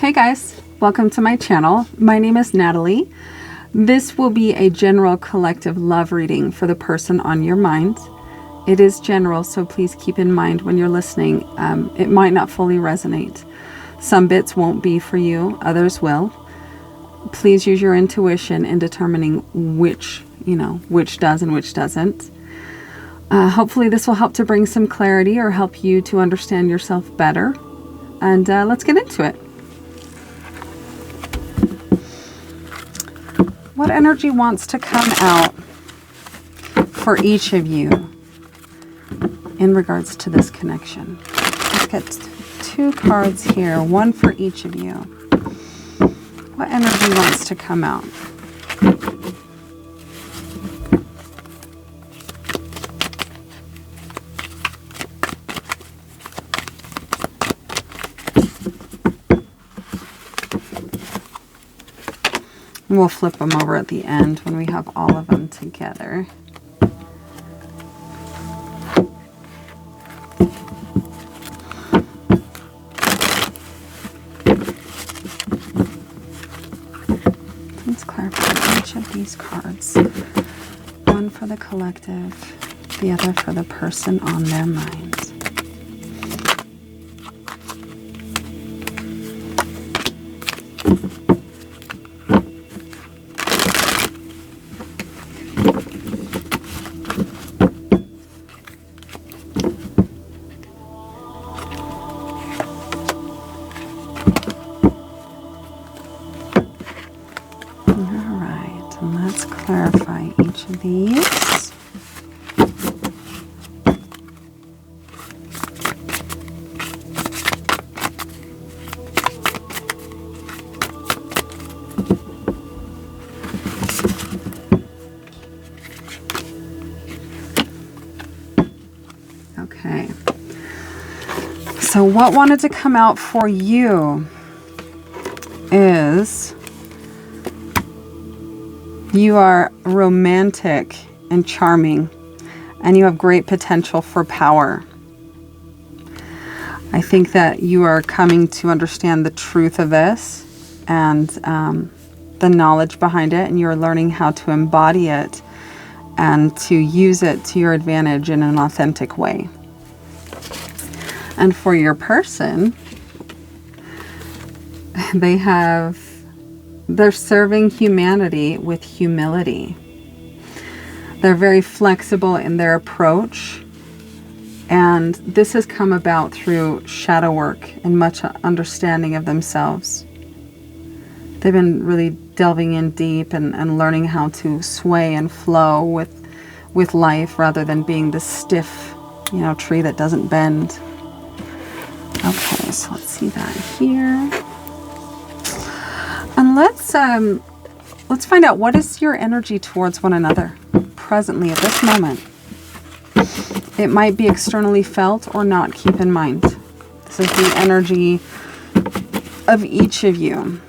Hey guys, welcome to my channel. My name is Natalie. This will be a general collective love reading for the person on your mind. It is general, so please keep in mind when you're listening, it might not fully resonate. Some bits won't be for you, others will. Please use your intuition in determining which does and which doesn't. Hopefully this will help to bring some clarity or help you to understand yourself better. And let's get into it. What energy wants to come out for each of you in regards to this connection? Let's get 2 cards here, one for each of you. What energy wants to come out? We'll flip them over at the end when we have all of them together. Let's clarify each of these cards. One for the collective, the other for the person on their mind. Let's clarify each of these. Okay. So what wanted to come out for you is you are romantic and charming, and you have great potential for power. I think that you are coming to understand the truth of this and the knowledge behind it, and you're learning how to embody it and to use it to your advantage in an authentic way. And for your person, they're serving humanity with humility. They're very flexible in their approach. And this has come about through shadow work and much understanding of themselves. They've been really delving in deep and learning how to sway and flow with life rather than being this stiff, tree that doesn't bend. Okay, so let's see that here. And let's find out, what is your energy towards one another presently at this moment. It might be externally felt or not. Keep in mind, this is the energy of each of you.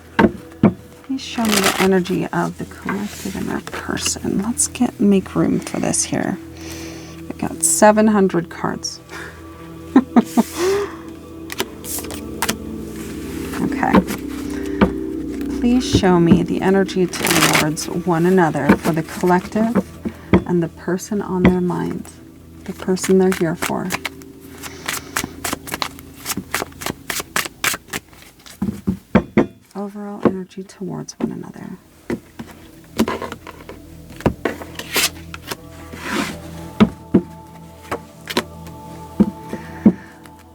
Please show me the energy of the collective and their person. Let's make room for this here. I got 700 cards. Okay. Please show me the energy towards one another for the collective and the person on their mind, the person they're here for. Overall energy towards one another.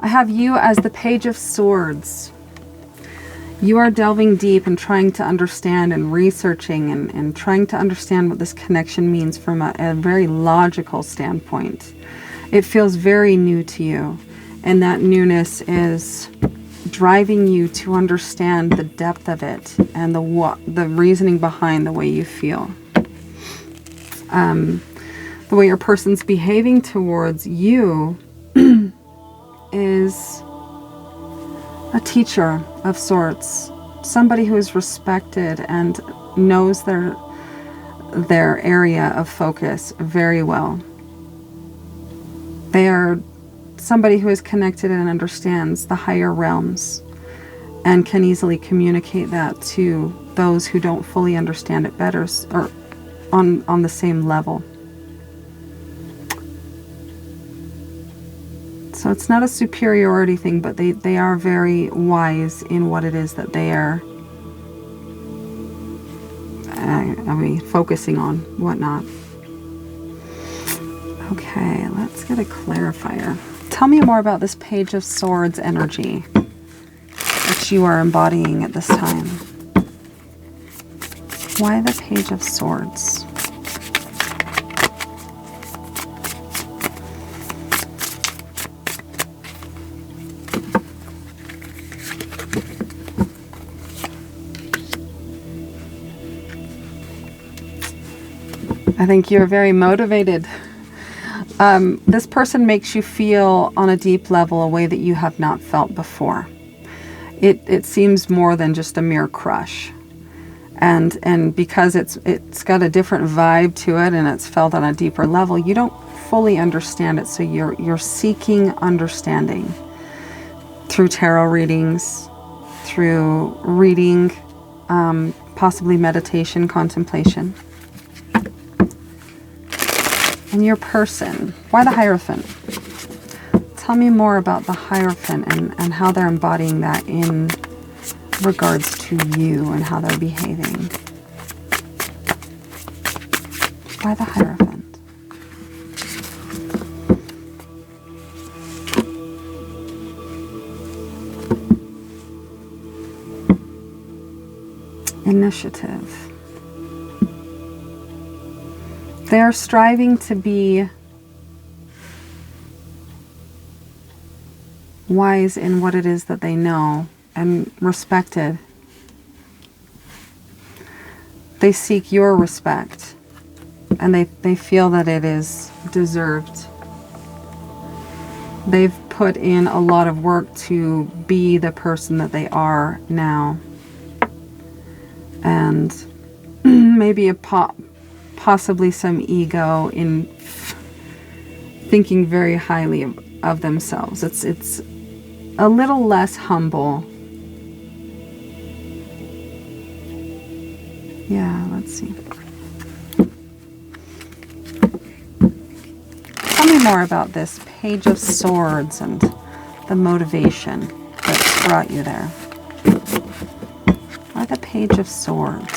I have you as the Page of Swords. You are delving deep and trying to understand and researching and trying to understand what this connection means from a very logical standpoint. It feels very new to you, and that newness is driving you to understand the depth of it and the reasoning behind the way you feel. The way your person's behaving towards you is a teacher of sorts, somebody who is respected and knows their area of focus very well. They are somebody who is connected and understands the higher realms and can easily communicate that to those who don't fully understand it better, or on the same level. So it's not a superiority thing, but they are very wise in what it is that they are focusing on, whatnot. Okay, let's get a clarifier. Tell me more about this Page of Swords energy that you are embodying at this time. Why the Page of Swords? I think you're very motivated. This person makes you feel on a deep level a way that you have not felt before. It seems more than just a mere crush. And because it's got a different vibe to it and it's felt on a deeper level, you don't fully understand it. So you're seeking understanding through tarot readings, through reading, possibly meditation, contemplation. And your person, why the Hierophant? Tell me more about the Hierophant and how they're embodying that in regards to you and how they're behaving. Why the Hierophant? Initiative. They are striving to be wise in what it is that they know and respected. They seek your respect and they feel that it is deserved. They've put in a lot of work to be the person that they are now. And maybe possibly some ego in thinking very highly of themselves. It's a little less humble. Yeah, let's see. Tell me more about this Page of Swords and the motivation that brought you there. Why the Page of Swords?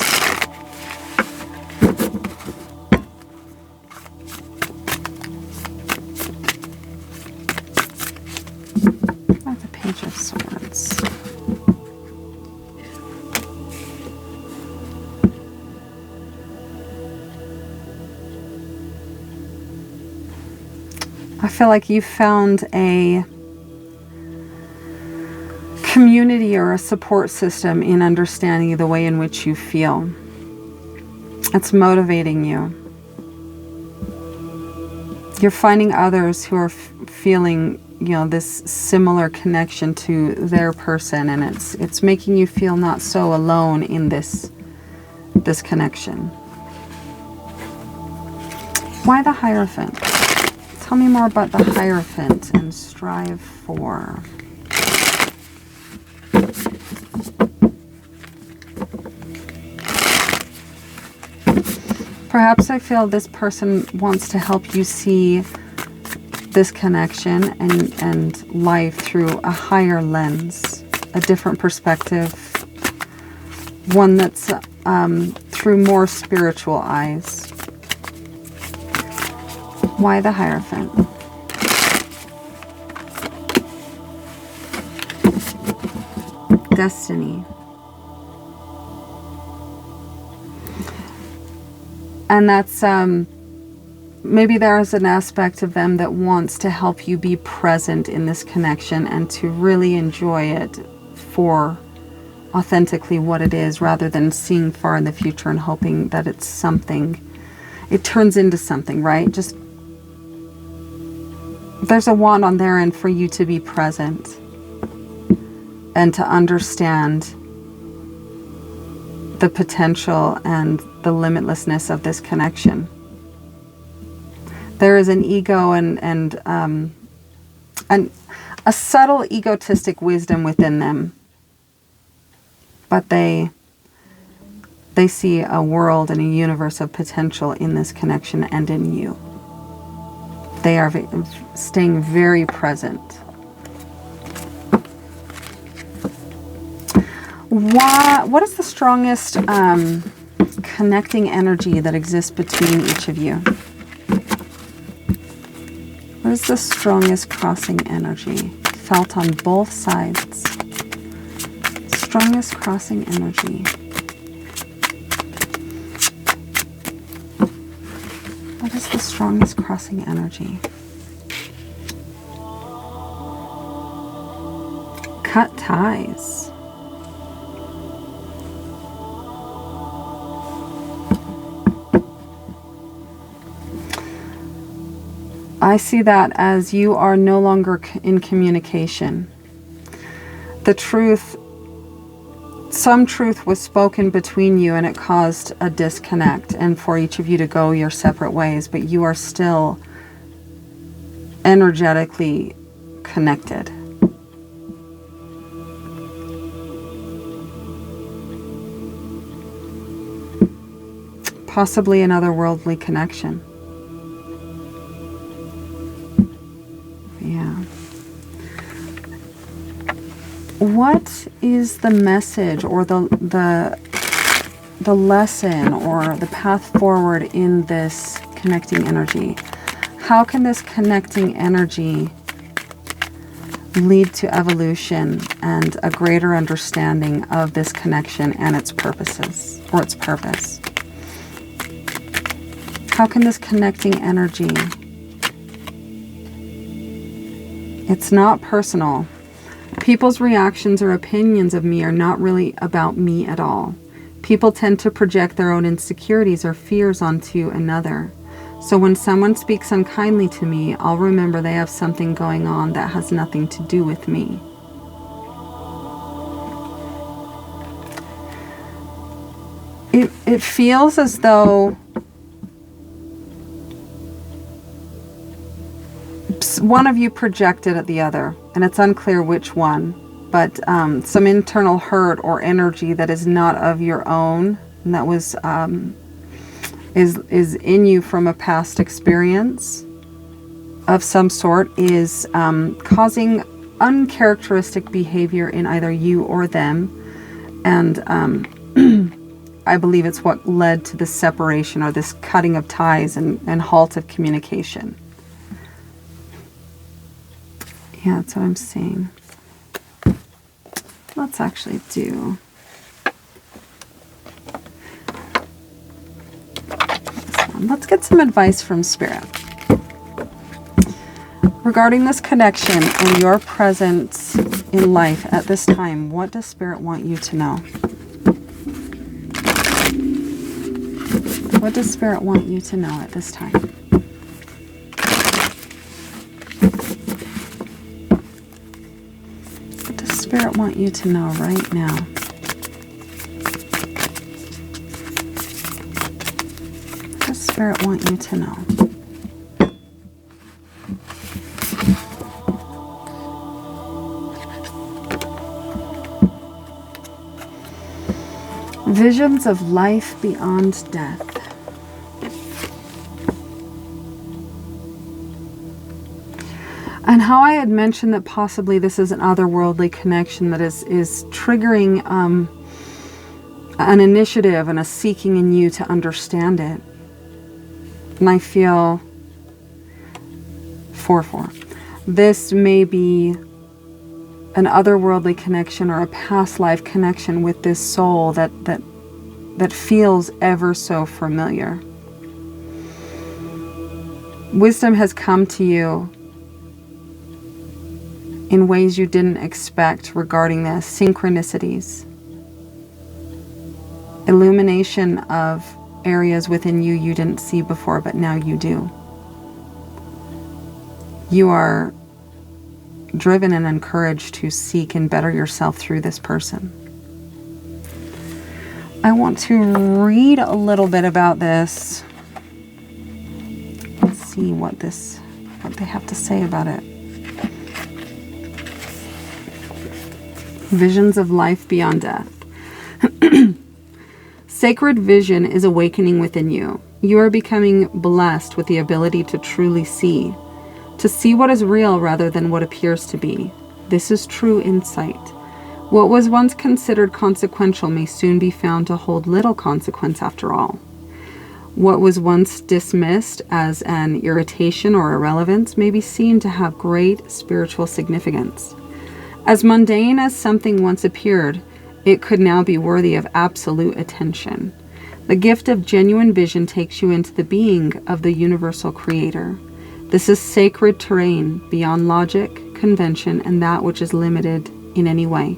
Why the Page of Swords? I feel like you found a community or a support system in understanding the way in which you feel. It's motivating you. You're finding others who are feeling, you know, this similar connection to their person, and it's making you feel not so alone in this connection. Why the Hierophant? Tell me more about the Hierophant and strive for. Perhaps I feel this person wants to help you see this connection and life through a higher lens, a different perspective, one that's through more spiritual eyes. Why the Hierophant? Destiny. And that's, maybe there's an aspect of them that wants to help you be present in this connection and to really enjoy it for authentically what it is, rather than seeing far in the future and hoping that it's something, it turns into something, right? Just, there's a want on their end for you to be present and to understand the potential and the limitlessness of this connection. There is an ego and a subtle egotistic wisdom within them but they see a world and a universe of potential in this connection and in you. They are staying very present. What is the strongest connecting energy that exists between each of you? What is the strongest crossing energy felt on both sides? Strongest crossing energy. What is the strongest crossing energy? Cut ties. I see that as you are no longer in communication. The truth, some truth was spoken between you and it caused a disconnect and for each of you to go your separate ways, but you are still energetically connected. Possibly an otherworldly connection. Yeah. What is the message or the lesson or the path forward in this connecting energy? How can this connecting energy lead to evolution and a greater understanding of this connection and its purposes or its purpose? How can this connecting energy, it's not personal. People's reactions or opinions of me are not really about me at all. People tend to project their own insecurities or fears onto another. So when someone speaks unkindly to me, I'll remember they have something going on that has nothing to do with me. It feels as though one of you projected at the other, and it's unclear which one, but some internal hurt or energy that is not of your own, and that was is in you from a past experience of some sort, is causing uncharacteristic behavior in either you or them, and I believe it's what led to this separation or this cutting of ties and halt of communication. Yeah, that's what I'm seeing. Let's actually do this one. Let's get some advice from Spirit regarding this connection and your presence in life at this time. What does Spirit want you to know? What does Spirit want you to know at this time? Spirit want you to know right now? What does Spirit want you to know? Visions of life beyond death. And how I had mentioned that possibly this is an otherworldly connection that is triggering an initiative and a seeking in you to understand it. And I feel 4-4. This may be an otherworldly connection or a past life connection with this soul that feels ever so familiar. Wisdom has come to you in ways you didn't expect regarding this. Synchronicities. Illumination of areas within you didn't see before, but now you do. You are driven and encouraged to seek and better yourself through this person. I want to read a little bit about this. Let's see what they have to say about it. Visions of life beyond death. Sacred vision is awakening within you. You are becoming blessed with the ability to truly see what is real rather than what appears to be. This is true insight. What was once considered consequential may soon be found to hold little consequence after all. What was once dismissed as an irritation or irrelevance may be seen to have great spiritual significance. As mundane as something once appeared, it could now be worthy of absolute attention. The gift of genuine vision takes you into the being of the universal creator. This is sacred terrain beyond logic, convention, and that which is limited in any way.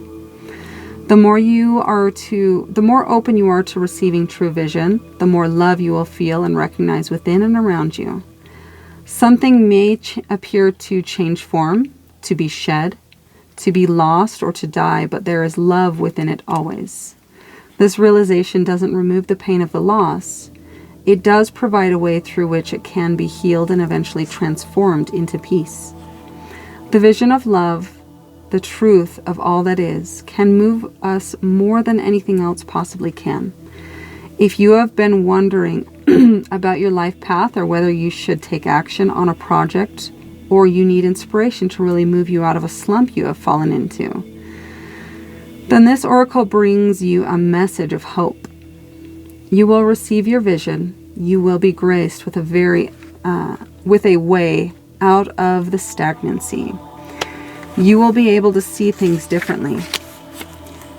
The more open you are to receiving true vision, the more love you will feel and recognize within and around you. Something may appear to change form, to be shed, to be lost, or to die, but there is love within it always. This realization doesn't remove the pain of the loss. It does provide a way through which it can be healed and eventually transformed into peace. The vision of love, the truth of all that is, can move us more than anything else possibly can. If you have been wondering about your life path or whether you should take action on a project, or you need inspiration to really move you out of a slump you have fallen into, then this oracle brings you a message of hope. You will receive your vision. You will be graced with a way out of the stagnancy. You will be able to see things differently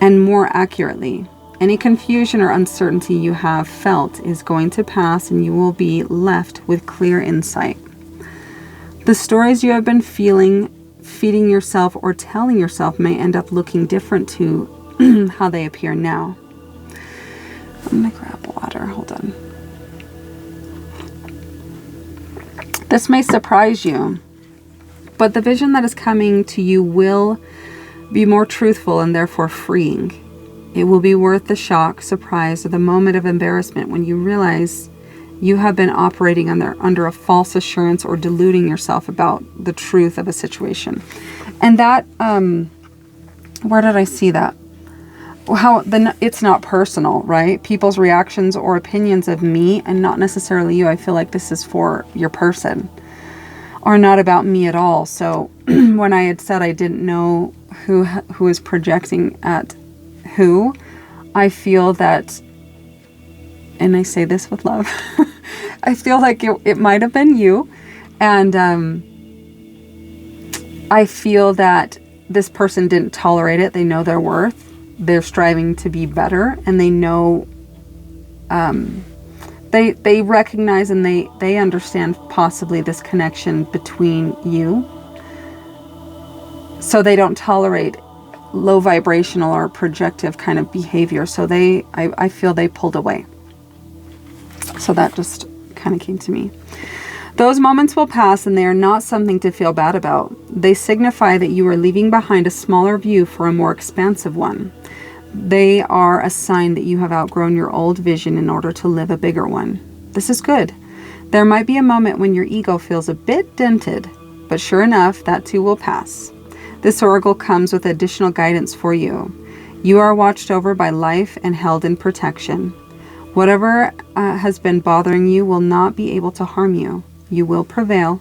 and more accurately. Any confusion or uncertainty you have felt is going to pass, and you will be left with clear insight. The stories you have been feeding yourself or telling yourself may end up looking different to how they appear now. I'm going to grab water. Hold on. This may surprise you, but the vision that is coming to you will be more truthful and therefore freeing. It will be worth the shock, surprise, or the moment of embarrassment when you realize you have been operating under a false assurance or deluding yourself about the truth of a situation. And that, where did I see that? It's not personal, right? People's reactions or opinions of me and not necessarily you. I feel like this is for your person, or not about me at all. So when I had said I didn't know who is projecting at who, I feel that, and I say this with love, I feel like it might have been you. And I feel that this person didn't tolerate it. They know their worth. They're striving to be better, and they know, they recognize and they understand possibly this connection between you. So they don't tolerate low vibrational or projective kind of behavior. So I feel they pulled away. So that just kind of came to me. Those moments will pass, and they are not something to feel bad about. They signify that you are leaving behind a smaller view for a more expansive one. They are a sign that you have outgrown your old vision in order to live a bigger one. This is good. There might be a moment when your ego feels a bit dented, but sure enough, that too will pass. This oracle comes with additional guidance for you. You are watched over by life and held in protection. Whatever has been bothering you will not be able to harm you. You will prevail.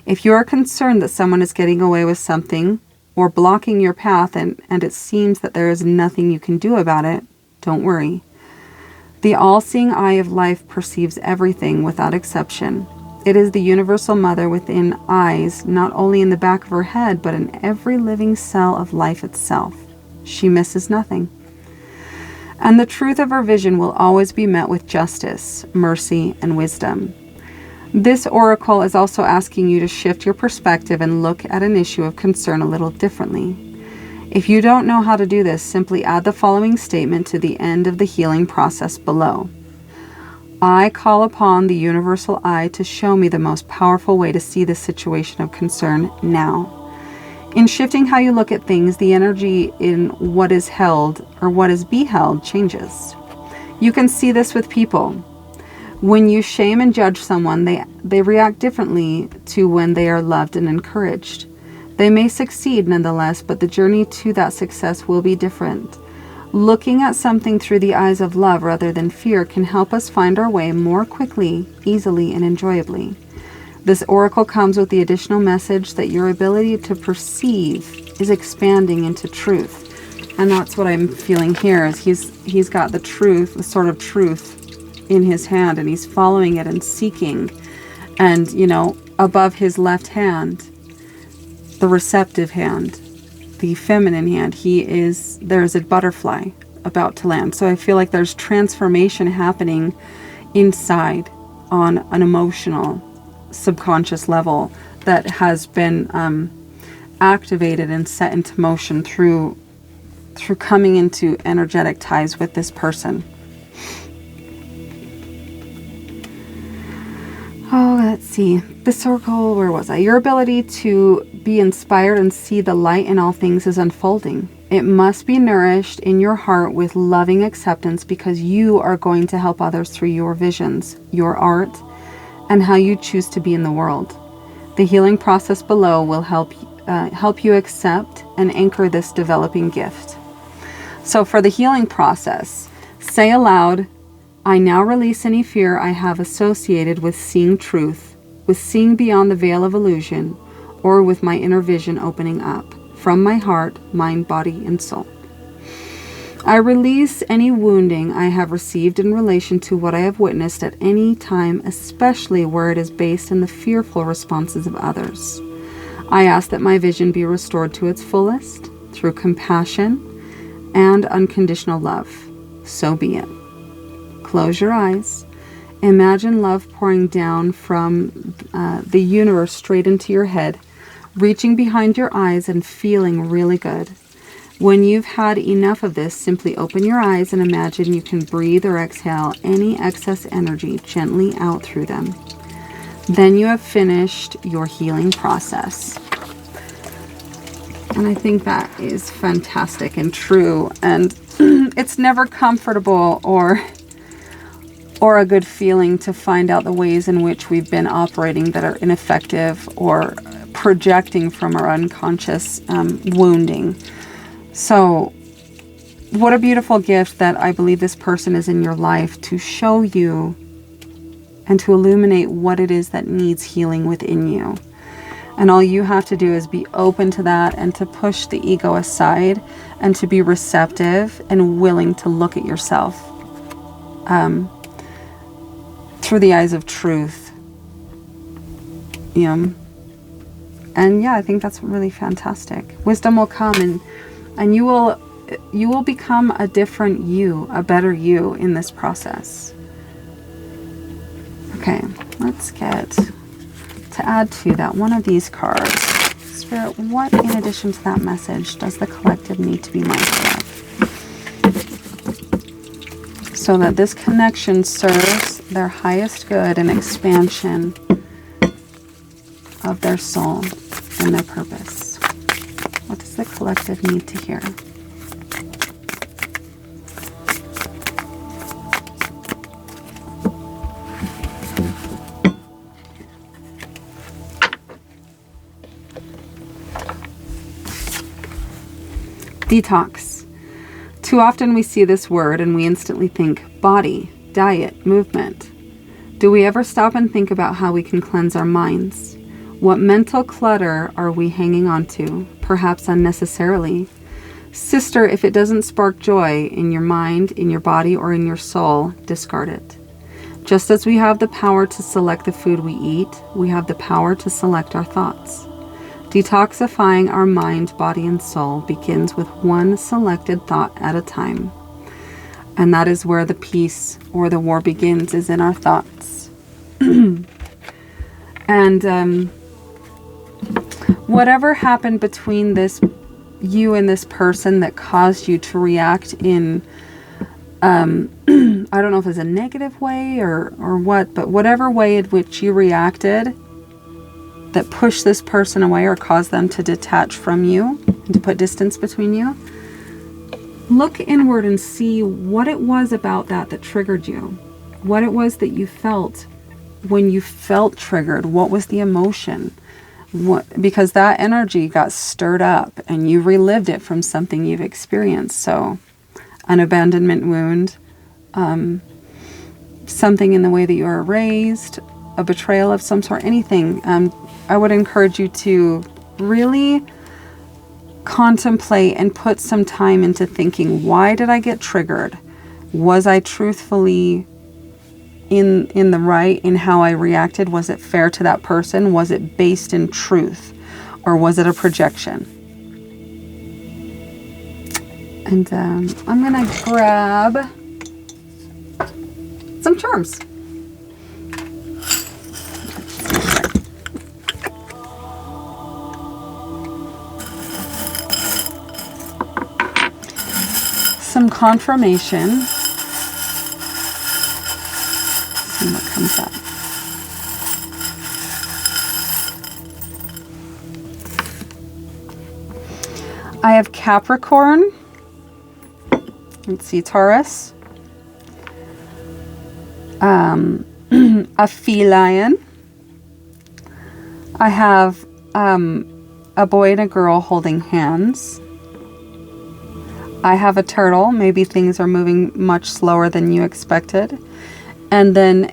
If you are concerned that someone is getting away with something or blocking your path and it seems that there is nothing you can do about it, don't worry. The all-seeing eye of life perceives everything without exception. It is the universal mother within eyes, not only in the back of her head, but in every living cell of life itself. She misses nothing. And the truth of her vision will always be met with justice, mercy, and wisdom. This oracle is also asking you to shift your perspective and look at an issue of concern a little differently. If you don't know how to do this, simply add the following statement to the end of the healing process below. I call upon the universal eye to show me the most powerful way to see this situation of concern now. In shifting how you look at things, the energy in what is held or what is beheld changes. You can see this with people. When you shame and judge someone, they react differently to when they are loved and encouraged. They may succeed nonetheless, but the journey to that success will be different. Looking at something through the eyes of love rather than fear can help us find our way more quickly, easily, and enjoyably. This oracle comes with the additional message that your ability to perceive is expanding into truth. And that's what I'm feeling here, is he's got the truth, the sword of truth in his hand, and he's following it and seeking. And, you know, above his left hand, the receptive hand, the feminine hand, there's a butterfly about to land. So I feel like there's transformation happening inside on an emotional, subconscious level that has been activated and set into motion through coming into energetic ties with this person. Oh, let's see. The circle, where was I? Your ability to be inspired and see the light in all things is unfolding. It must be nourished in your heart with loving acceptance, because you are going to help others through your visions, your art, and how you choose to be in the world. The healing process below will help you accept and anchor this developing gift. So for the healing process, say aloud, I now release any fear I have associated with seeing truth, with seeing beyond the veil of illusion, or with my inner vision opening up from my heart, mind, body, and soul. I release any wounding I have received in relation to what I have witnessed at any time, especially where it is based in the fearful responses of others. I ask that my vision be restored to its fullest through compassion and unconditional love. So be it. Close your eyes. Imagine love pouring down from the universe straight into your head, reaching behind your eyes and feeling really good. When you've had enough of this, simply open your eyes and imagine you can breathe or exhale any excess energy gently out through them. Then you have finished your healing process. And I think that is fantastic and true. And it's never comfortable or a good feeling to find out the ways in which we've been operating that are ineffective or projecting from our unconscious wounding. So what a beautiful gift that I believe this person is in your life to show you and to illuminate what it is that needs healing within you. And all you have to do is be open to that and to push the ego aside and to be receptive and willing to look at yourself through the eyes of truth. And yeah, I think that's really fantastic. Wisdom will come and you will become a different you, a better you in this process. Okay, let's get to add to that one of these cards. Spirit, what in addition to that message does the collective need to be mindful of so that this connection serves their highest good and expansion of their soul and their purpose? What does the collective need to hear? Detox. Too often we see this word and we instantly think body, diet, movement. Do we ever stop and think about how we can cleanse our minds? What mental clutter are we hanging on to, perhaps unnecessarily? Sister, if it doesn't spark joy in your mind, in your body, or in your soul, discard it. Just as we have the power to select the food we eat, we have the power to select our thoughts. Detoxifying our mind, body, and soul begins with one selected thought at a time. And that is where the peace or the war begins, is in our thoughts. And whatever happened between you and this person that caused you to react in, I don't know if it's a negative way or what, but whatever way in which you reacted that pushed this person away or caused them to detach from you and to put distance between you, look inward and see what it was about that triggered you. What it was that you felt when you felt triggered. What was the emotion? Because that energy got stirred up and you relived it from something you've experienced. So an abandonment wound, something in the way that you were raised, a betrayal of some sort, anything. I would encourage you to really contemplate and put some time into thinking, why did I get triggered? Was I truthfully in the right in how I reacted? Was it fair to that person? Was it based in truth? Or was it a projection? And I'm going to grab some charms. Some confirmation. See what comes up. I have Capricorn. Let's see, Taurus. A feline. I have a boy and a girl holding hands. I have a turtle. Maybe things are moving much slower than you expected. And then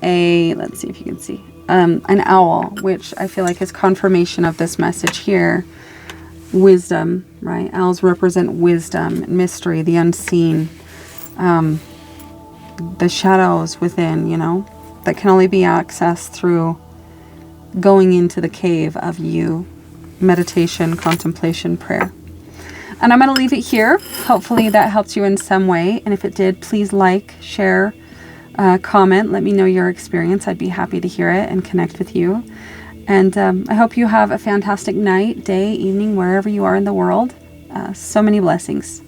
let's see if you can see, an owl, which I feel like is confirmation of this message here. Wisdom, right? Owls represent wisdom, mystery, the unseen, the shadows within, that can only be accessed through going into the cave of you, meditation, contemplation, prayer. And I'm going to leave it here. Hopefully that helped you in some way. And if it did, please like, share, comment. Let me know your experience. I'd be happy to hear it and connect with you. And I hope you have a fantastic night, day, evening, wherever you are in the world. So many blessings.